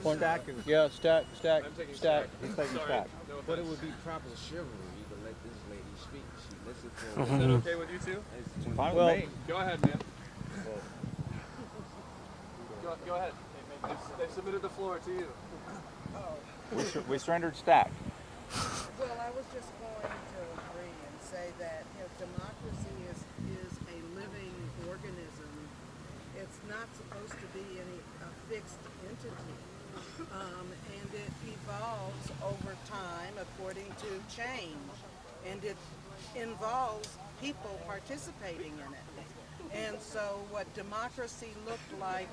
Stack. Yeah, stack. I'm taking He's stack. taking Sorry. stack. No But it offense. would be proper chivalry to let this lady speak. She listened for Is that okay with you two? Fine Well, with me. go ahead, man. Go ahead. They submitted the floor to you. We surrendered stack. Well, I was just going to agree and say that democracy is a living organism. It's not supposed to be a fixed entity, and it evolves over time according to change, and it involves people participating in it. And so, what democracy looked like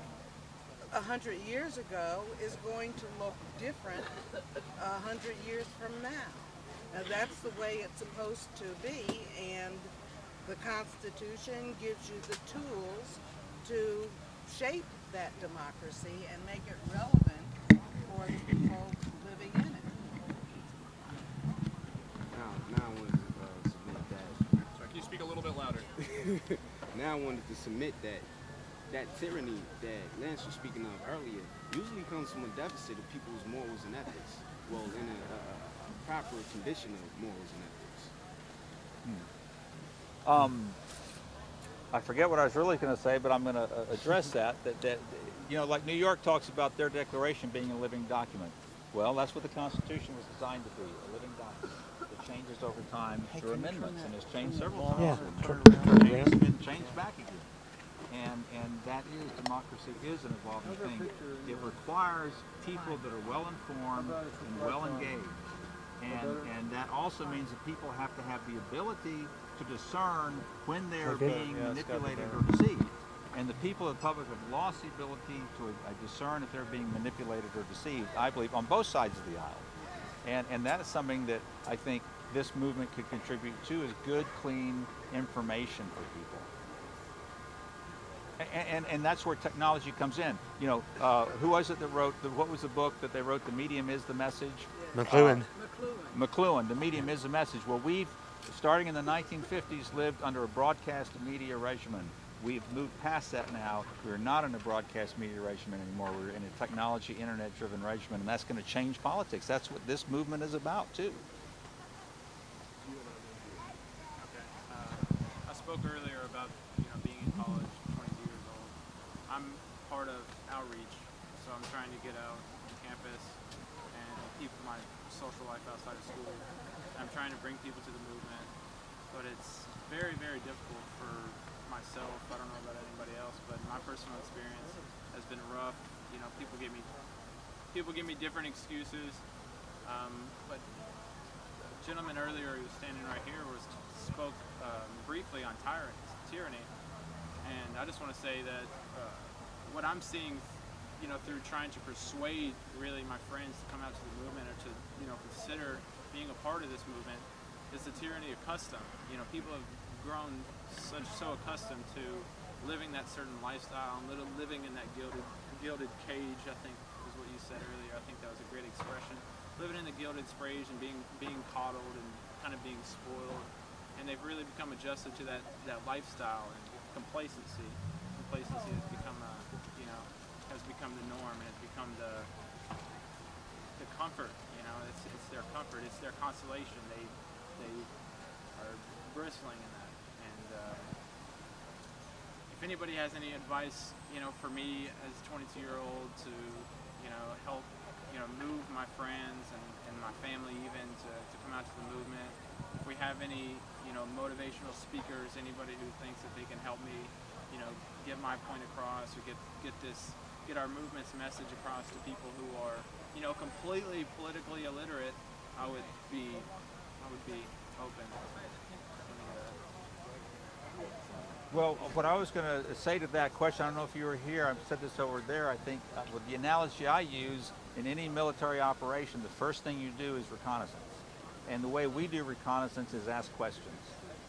100 years ago is going to look different 100 years from now. That's the way it's supposed to be, and the Constitution gives you the tools to shape that democracy and make it relevant for the people living in it. Now I wanted to submit that. Sorry, can you speak a little bit louder? Now I wanted to submit that tyranny that Lance was speaking of earlier usually comes from a deficit of people's morals and ethics. Well, in a proper condition of morals and ethics. I forget what I was really going to say, but I'm going to address that like New York talks about their declaration being a living document. Well, that's what the Constitution was designed to be, a living document. It changes over time through amendments, and it's changed several times. It's been changed back again. And that is, democracy is an evolving thing. It requires people that are well informed and well engaged. And that also means that people have to have the ability to discern when they are being manipulated or deceived. And the people of the public have lost the ability to discern if they're being manipulated or deceived, I believe, on both sides of the aisle. And that is something that I think this movement could contribute to, is good, clean information for people. And that's where technology comes in. Who was it that wrote, what was the book that they wrote, The Medium is the Message? McLuhan, The Medium is the Message. Well, we've, starting in the 1950s, lived under a broadcast media regimen. We've moved past that now. We're not in a broadcast media regimen anymore. We're in a technology, internet-driven regimen, and that's going to change politics. That's what this movement is about, too. I spoke earlier about being in college, 22 years old. I'm part of outreach, so I'm trying to get out on campus and keep my social life outside of school. I'm trying to bring people to the movement, but it's very, very difficult for myself. I don't know about anybody else, but my personal experience has been rough. People give me different excuses. But the gentleman earlier who was standing right here spoke briefly on tyranny, and I just want to say that what I'm seeing, through trying to persuade really my friends to come out to the movement or to consider being a part of this movement, is the tyranny of custom. People have grown so accustomed to living that certain lifestyle and living in that gilded cage, I think is what you said earlier. I think that was a great expression. Living in the gilded cage and being coddled and kind of being spoiled, and they've really become adjusted to that lifestyle, and complacency has become the norm, and it's become the comfort. It's their comfort, it's their consolation. They are bristling in that. And if anybody has any advice, for me as a 22-year-old to help move my friends and my family even to come out to the movement, if we have any motivational speakers, anybody who thinks that they can help me get my point across, or get our movement's message across to people who are completely politically illiterate, I would be open. Well, what I was going to say to that question, I don't know if you were here, I've said this over there, I think with the analogy I use, in any military operation, the first thing you do is reconnaissance. And the way we do reconnaissance is ask questions.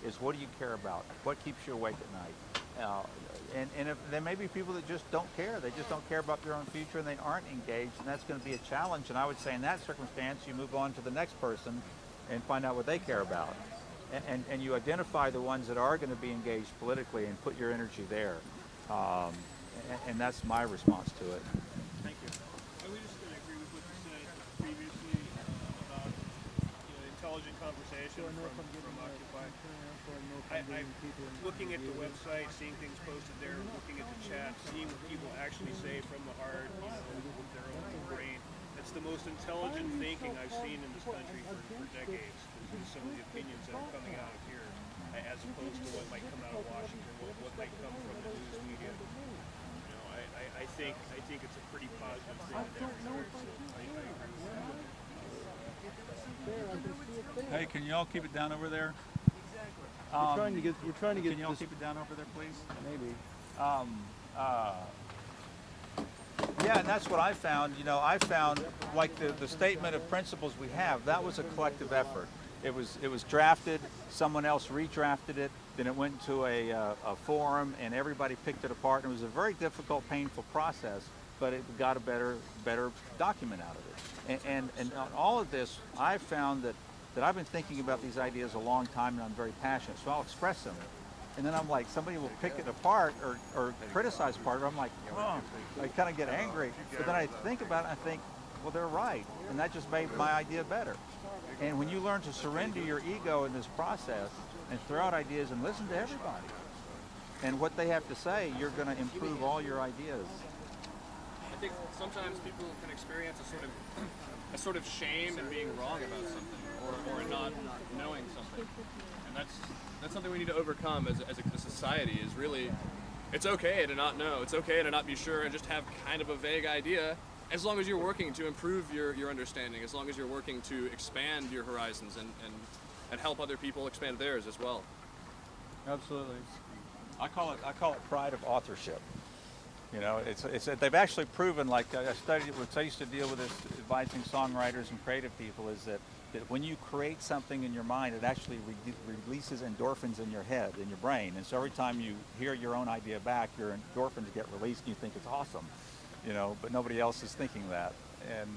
Is what do you care about? What keeps you awake at night? And if there may be people that just don't care. They just don't care about their own future, and they aren't engaged, and that's going to be a challenge. And I would say in that circumstance, you move on to the next person and find out what they care about. And you identify the ones that are going to be engaged politically and put your energy there. And that's my response to it. Thank you. Are we just going to intelligent conversation from Occupy. I'm looking at the website, seeing things posted there, looking at the chat, seeing what people actually say from the heart, with their own brain. It's the most intelligent thinking I've seen in this country for decades. Is some of the opinions that are coming out of here, as opposed to what might come out of Washington, what might come from the news media. I think it's a pretty positive thing in that regard. So I agree with that. Hey, can y'all keep it down over there? We're trying to get Can y'all this, keep it down over there, please? maybe. Yeah, and that's what I found. You know, I found like the statement of principles we have, that was a collective effort. It was drafted, someone else redrafted it, then it went to a forum and everybody picked it apart, and it was a very difficult, painful process, but it got a better document out of it. And on all of this, I've found that I've been thinking about these ideas a long time, and I'm very passionate, so I'll express them. And then I'm like, somebody will pick it apart or criticize part of it. I'm like, oh, I kind of get angry. But then I think about it and I think, well, they're right. And that just made my idea better. And when you learn to surrender your ego in this process and throw out ideas and listen to everybody and what they have to say, you're going to improve all your ideas. I think sometimes people can experience a sort of shame in being wrong about something, or not knowing something, and that's something we need to overcome as a society. Is really, it's okay to not know. It's okay to not be sure and just have kind of a vague idea, as long as you're working to improve your understanding, as long as you're working to expand your horizons and help other people expand theirs as well. Absolutely. I call it pride of authorship. You know, it's they've actually proven, like I used to deal with this advising songwriters and creative people, is that when you create something in your mind, it actually releases endorphins in your head, in your brain. And so every time you hear your own idea back, your endorphins get released and you think it's awesome, you know, but nobody else is thinking that. And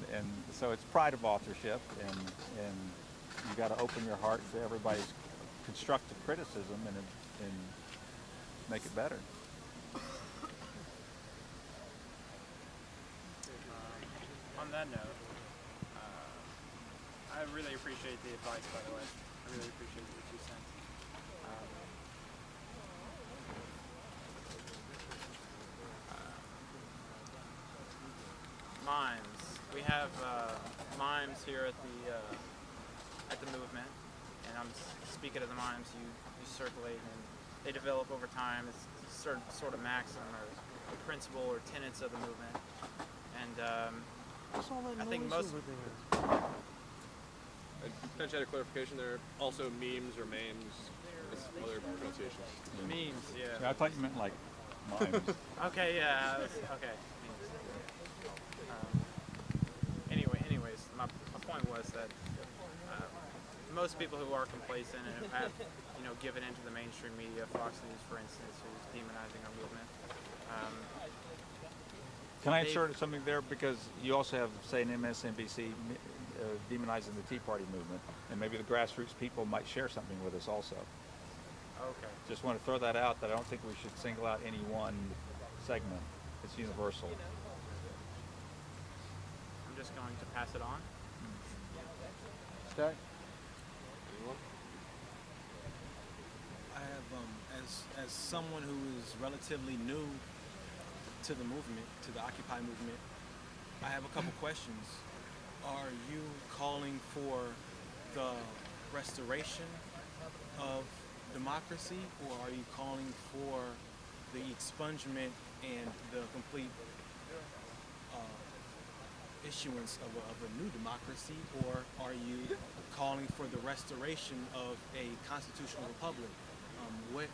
so it's pride of authorship, and you got to open your heart to everybody's constructive criticism and make it better. On that note, I really appreciate the advice, by the way. I really appreciate your 2 cents. Mimes. We have mimes here at the movement, and I'm speaking of the mimes you circulate, and they develop over time. It's a certain sort of maxim or principle or tenets of the movement, and I think most. I potentially had a clarification there. Also, memes or memes, is other pronunciations. Memes, yeah. Yeah, I thought you meant like mimes. Okay, yeah, okay. Anyways, my point was that most people who are complacent and have, given into the mainstream media, Fox News, for instance, who's demonizing our movement. Can I insert something there? Because you also have, say, an MSNBC demonizing the Tea Party movement, and maybe the grassroots people might share something with us also. Okay. Just want to throw that out, that I don't think we should single out any one segment. It's universal. I'm just going to pass it on. Stack? I have, as someone who is relatively new to the movement, to the Occupy movement, I have a couple questions. Are you calling for the restoration of democracy, or are you calling for the expungement and the complete issuance of a new democracy, or are you calling for the restoration of a constitutional republic? What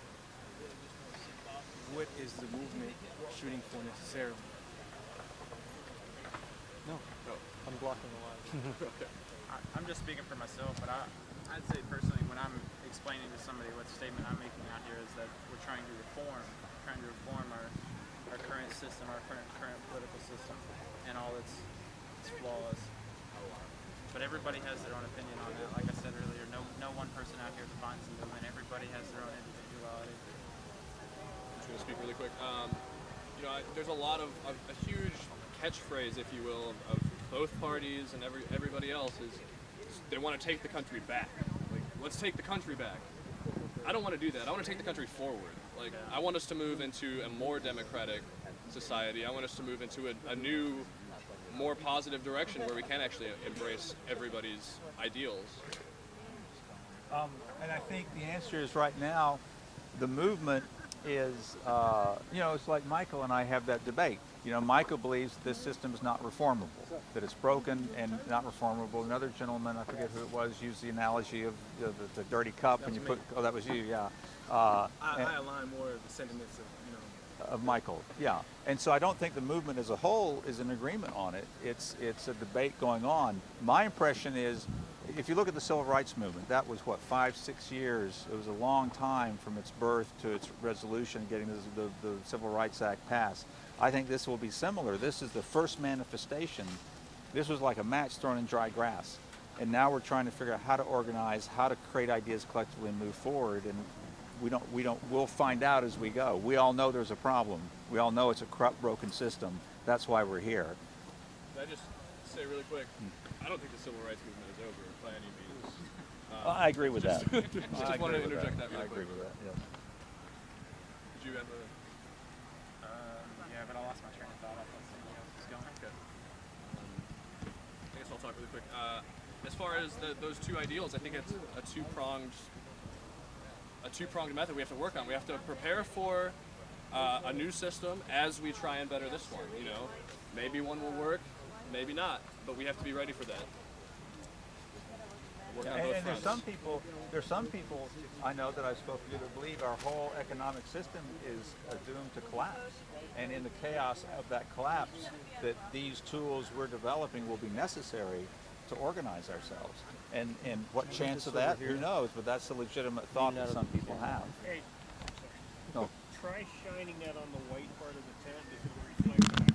is the movement shooting for necessarily? No. I'm blocking the line. Okay. I'm just speaking for myself, but I'd say personally, when I'm explaining to somebody what statement I'm making out here, is that we're trying to reform our current system, our current political system, and all its flaws. But everybody has their own opinion on that. Like I said earlier, no one person out here defines the movement. Everybody has their own individuality. I'm just going to speak really quick. There's a lot of a huge catchphrase, if you will, of both parties and everybody else is they want to take the country back. Like, let's take the country back. I don't want to do that. I want to take the country forward. Like, I want us to move into a more democratic society. I want us to move into a new, more positive direction where we can actually embrace everybody's ideals. And I think the answer is right now, the movement is, it's like Michael and I have that debate. Michael believes this system is not reformable, that it's broken and not reformable. Another gentleman, I forget who it was, used the analogy of the dirty cup, and you put, oh, that was you, yeah. I align more of the sentiments of Michael, yeah. And so I don't think the movement as a whole is in agreement on it. It's a debate going on. My impression is, if you look at the civil rights movement, that was what, 5-6 years. It was a long time from its birth to its resolution, getting the Civil Rights Act passed. I think this will be similar. This is the first manifestation. This was like a match thrown in dry grass. And now we're trying to figure out how to organize, how to create ideas collectively and move forward. And we'll find out as we go. We all know there's a problem. We all know it's a corrupt, broken system. That's why we're here. Can I just say really quick, I don't think the civil rights movement is over by any means. I agree with that. Just wanted to interject that really I agree quick. with that, yeah. Did you have a... Yeah, but I lost my train of thought. I thought somebody else was going. Okay. I guess I'll talk really quick. As far as those two ideals, I think it's a two-pronged method we have to work on. We have to prepare for a new system as we try and better this one. Maybe one will work, maybe not, but we have to be ready for that. Work on both and fronts. there's some people I know that I've spoken to that believe our whole economic system is doomed to collapse. And in the chaos of that collapse, that these tools we're developing will be necessary to organize ourselves. And what chance of that? Who knows? But that's a legitimate thought that some people have. Hey, No. try shining that on the white part of the tent. Does it reflect back?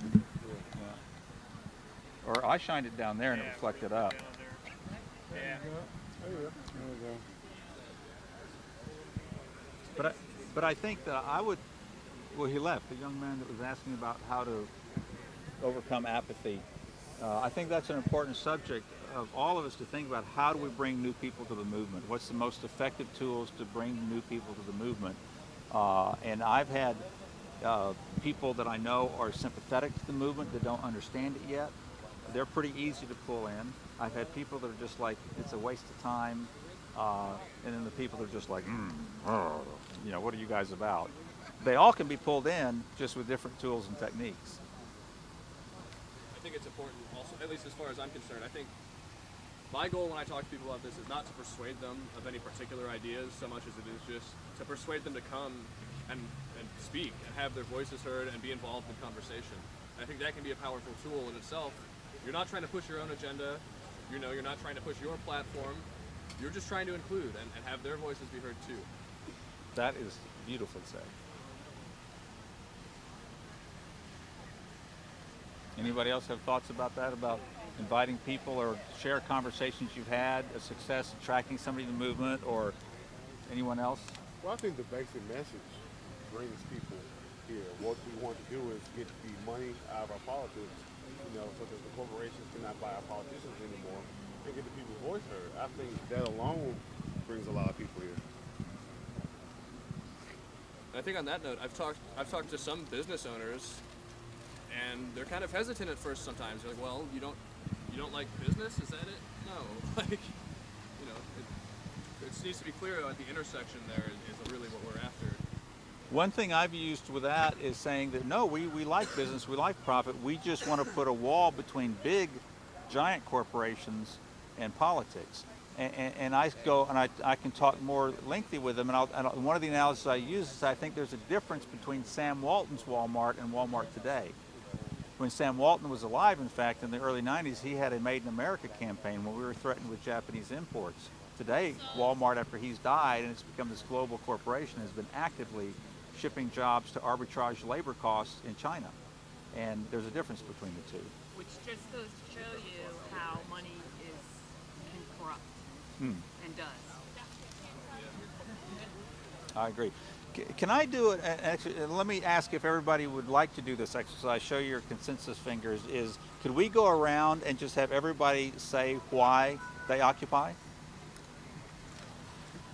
Yeah. Or I shined it down there and it reflected up. Down there. Yeah. But I think that I would. Well, he left. The young man that was asking about how to overcome apathy. I think that's an important subject of all of us to think about. How do we bring new people to the movement? What's the most effective tools to bring new people to the movement? And I've had people that I know are sympathetic to the movement that don't understand it yet. They're pretty easy to pull in. I've had people that are just like, it's a waste of time. And then the people that are just like, what are you guys about? They all can be pulled in, just with different tools and techniques. I think it's important also, at least as far as I'm concerned, I think my goal when I talk to people about this is not to persuade them of any particular ideas so much as it is just to persuade them to come and speak and have their voices heard and be involved in conversation. I think that can be a powerful tool in itself. You're not trying to push your own agenda. You're not trying to push your platform. You're just trying to include and have their voices be heard too. That is beautifully said. Anybody else have thoughts about that, about inviting people or share conversations you've had, a success attracting somebody to the movement, or anyone else? Well, I think the basic message brings people here. What we want to do is get the money out of our politics, so that the corporations cannot buy our politicians anymore, and get the people's voice heard. I think that alone brings a lot of people here. I think on that note, I've talked to some business owners, and they're kind of hesitant at first sometimes. They're like, well, you don't like business? Is that it? No. It needs to be clear at the intersection there is really what we're after. One thing I've used with that is saying that, no, we like business, we like profit, we just want to put a wall between big, giant corporations and politics. And I go, and I can talk more lengthy with them, and one of the analogies I use is I think there's a difference between Sam Walton's Walmart and Walmart today. When Sam Walton was alive, in fact, in the early 90s, he had a Made in America campaign when we were threatened with Japanese imports. Today, Walmart, after he's died and it's become this global corporation, has been actively shipping jobs to arbitrage labor costs in China. And there's a difference between the two. Which just goes to show you how money can corrupt and does. I agree. Can I do it? Actually, let me ask if everybody would like to do this exercise. Show your consensus fingers. Could we go around and just have everybody say why they occupy?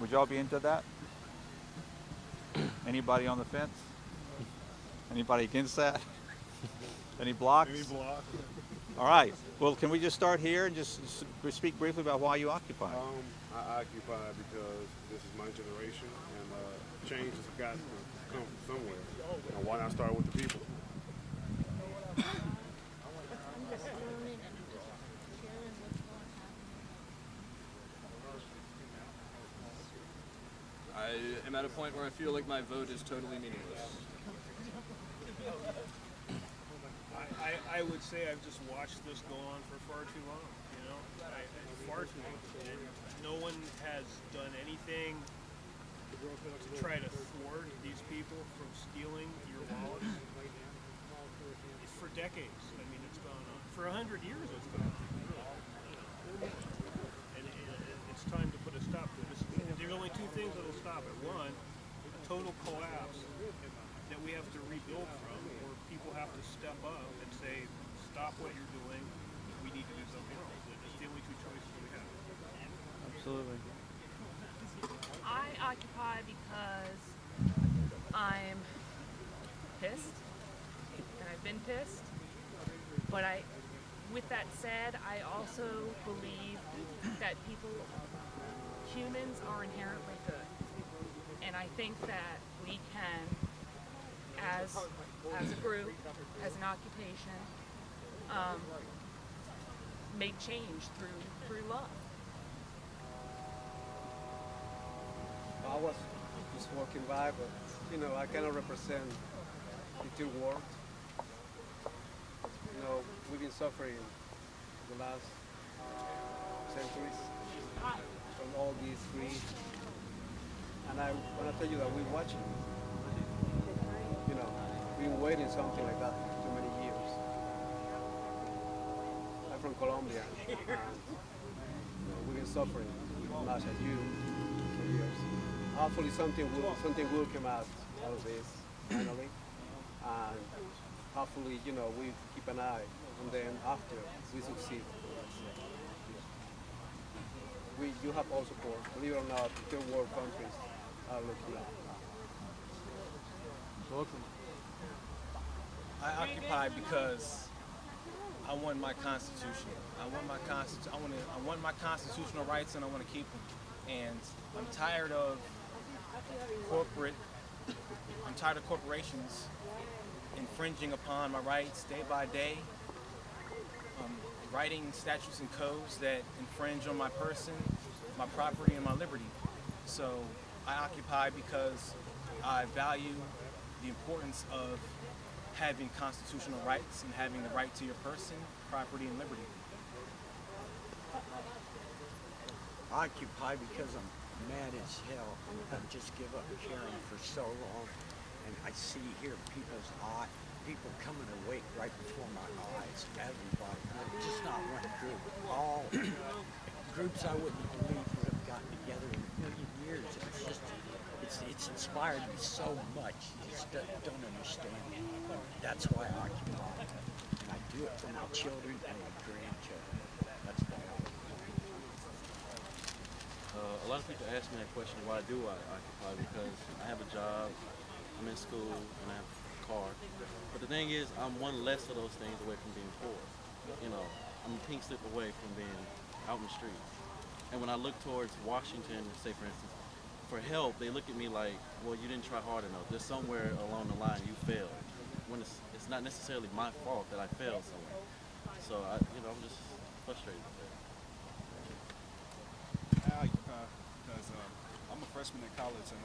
Would y'all be into that? Anybody on the fence? Anybody against that? Any blocks? Any block? All right. Well, can we just start here and just speak briefly about why you occupy? I occupy because this is my generation, and change has got to come from somewhere. And why not start with the people? I am at a point where I feel like my vote is totally meaningless. I would say I've just watched this go on for far too long, far too long. And no one has done anything to try to thwart these people from stealing your wallets. For decades, it's gone on. For 100 years it's gone on. And it's time to put a stop to this. There's only two things that will stop it. One, a total collapse that we have to rebuild from, or people have to step up and say, stop what you're doing, we need to do something else. It's the only two choices we have. Absolutely. I occupy because I'm pissed, and I've been pissed. But with that said, I also believe that humans are inherently good. And I think that we can, as a group, as an occupation, make change through love. I was just walking by, but I cannot represent the two worlds. We've been suffering the last centuries from all these greed, and I want to tell you that we're watching. We've been waiting something like that for too many years. I'm from Colombia, and we've been suffering much as you for years. Hopefully something will come out of this finally, and hopefully we keep an eye on them after we succeed. You have all support. Believe it or not, third world countries are looking up. Welcome. I occupy because I want my constitution. I want my constitutional rights, and I want to keep them. And I'm tired of corporations infringing upon my rights day by day, writing statutes and codes that infringe on my person, my property, and my liberty. So I occupy because I value the importance of having constitutional rights and having the right to your person, property, and liberty. I occupy because I'm mad as hell. I just give up caring for so long, and I see here people coming awake right before my eyes. Everybody, just not one group. All groups I wouldn't believe would have gotten together in a million years. It's inspired me so much. You just don't understand it. That's why I occupy, and I do it for my children and my grandchildren. That's why I occupy. A lot of people ask me that question, why do I occupy? Because I have a job, I'm in school, and I have a car. But the thing is, I'm one less of those things away from being poor. I'm a pink slip away from being out in the streets. And when I look towards Washington, say for instance, for help, they look at me like, well, you didn't try hard enough. There's somewhere along the line you failed. When it's not necessarily my fault that I failed somewhere. So I'm just frustrated with that. I occupy because I'm a freshman in college, and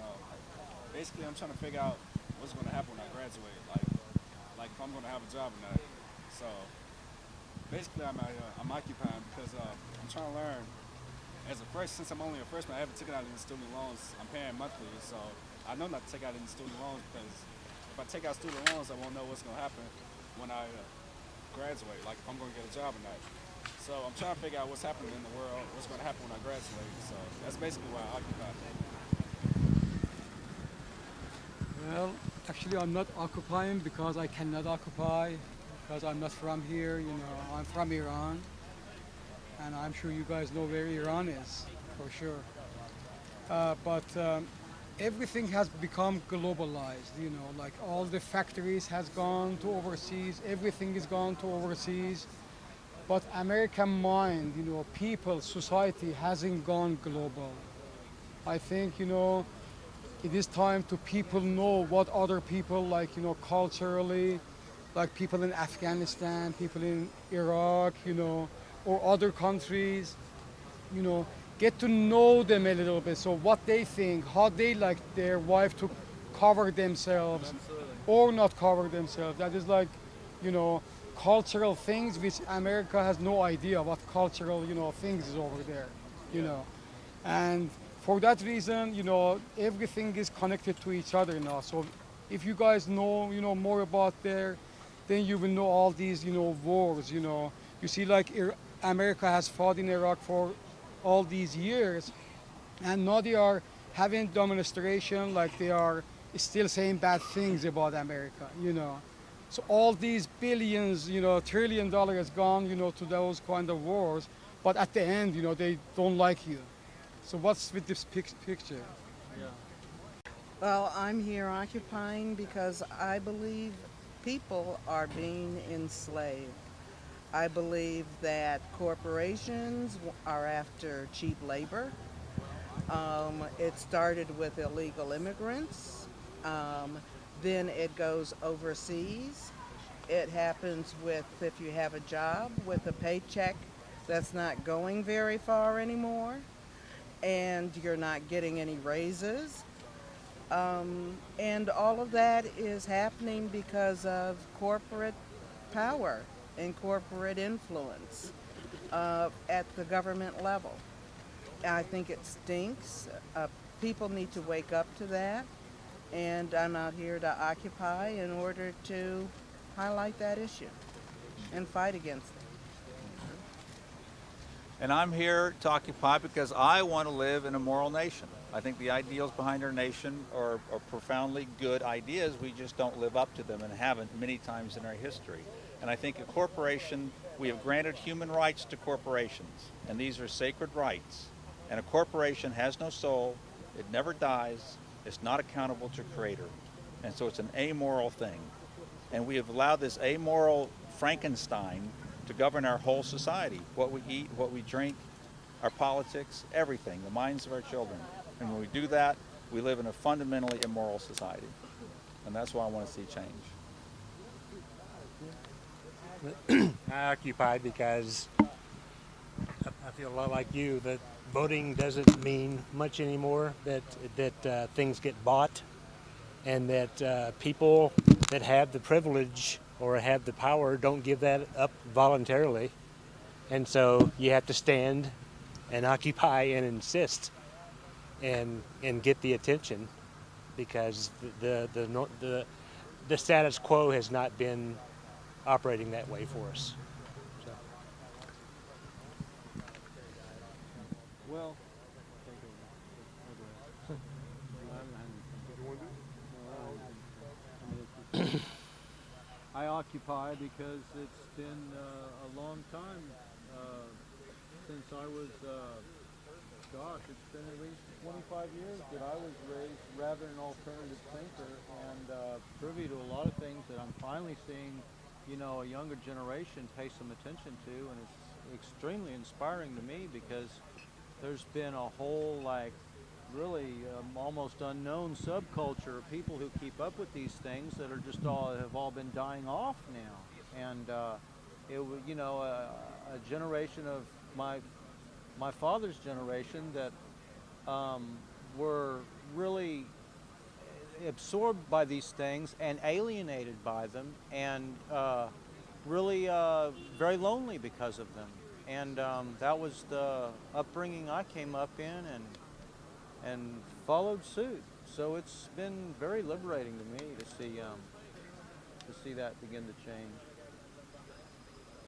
basically I'm trying to figure out what's going to happen when I graduate, like if I'm going to have a job or not. So basically I'm occupying because I'm trying to learn. Since I'm only a freshman, I haven't taken out any student loans. I'm paying monthly, so I know not to take out any student loans, because if I take out student loans, I won't know what's going to happen when I graduate, like if I'm going to get a job or not. So I'm trying to figure out what's happening in the world, what's going to happen when I graduate. So that's basically why I occupy. Well, actually, I'm not occupying because I cannot occupy, because I'm not from here. You know, I'm from Iran, and I'm sure you guys know where Iran is, for sure. But everything has become globalized. You know, like all the factories has gone to overseas. Everything is gone to overseas. But American mind, you know, people, society hasn't gone global. I think, you know, it is time to people know what other people like, you know, culturally, like people in Afghanistan, people in Iraq, you know, or other countries, you know, get to know them a little bit. So what they think, how they like their wife to cover themselves or not cover themselves. That is like, you know, cultural things which America has no idea what cultural, you know, things is over there, you know. And for that reason, you know, everything is connected to each other now. So if you guys know, you know, more about there, then you will know all these, you know, wars, you know. You see, like America has fought in Iraq for all these years, and now they are having demonstration, like they are still saying bad things about America, you know. So all these billions, you know, $1 trillion has gone, you know, to those kind of wars, but at the end, you know, they don't like you. So what's with this picture? Yeah. Well, I'm here occupying because I believe people are being enslaved. I believe that corporations are after cheap labor. It started with illegal immigrants. Um, then it goes overseas. It happens with if you have a job with a paycheck that's not going very far anymore and you're not getting any raises. And all of that is happening because of corporate power and corporate influence at the government level. I think it stinks. People need to wake up to that, and I'm out here to occupy in order to highlight that issue and fight against it. And I'm here to occupy because I want to live in a moral nation. I think the ideals behind our nation are profoundly good ideas. We just don't live up to them and haven't many times in our history. And I think a corporation, we have granted human rights to corporations, and these are sacred rights. And a corporation has no soul, it never dies, it's not accountable to creator. And so it's an amoral thing. And we have allowed this amoral Frankenstein to govern our whole society, what we eat, what we drink, our politics, everything, the minds of our children. And when we do that, we live in a fundamentally immoral society. And that's why I want to see change. I occupy because I feel a lot like you, that voting doesn't mean much anymore, that things get bought, and that people that have the privilege or have the power don't give that up voluntarily. And so you have to stand and occupy and insist and get the attention, because the status quo has not been operating that way for us. So. Well, I occupy because it's been a long time since I was, gosh, it's been at least 25 years that I was raised rather an alternative thinker and privy to a lot of things that I'm finally seeing, you know, a younger generation pay some attention to, and it's extremely inspiring to me because there's been a whole, like, really almost unknown subculture of people who keep up with these things that are just have all been dying off now. And it was, you know, a generation of my father's generation that were really absorbed by these things and alienated by them, and really very lonely because of them. And that was the upbringing I came up in and followed suit. So it's been very liberating to me to see that begin to change.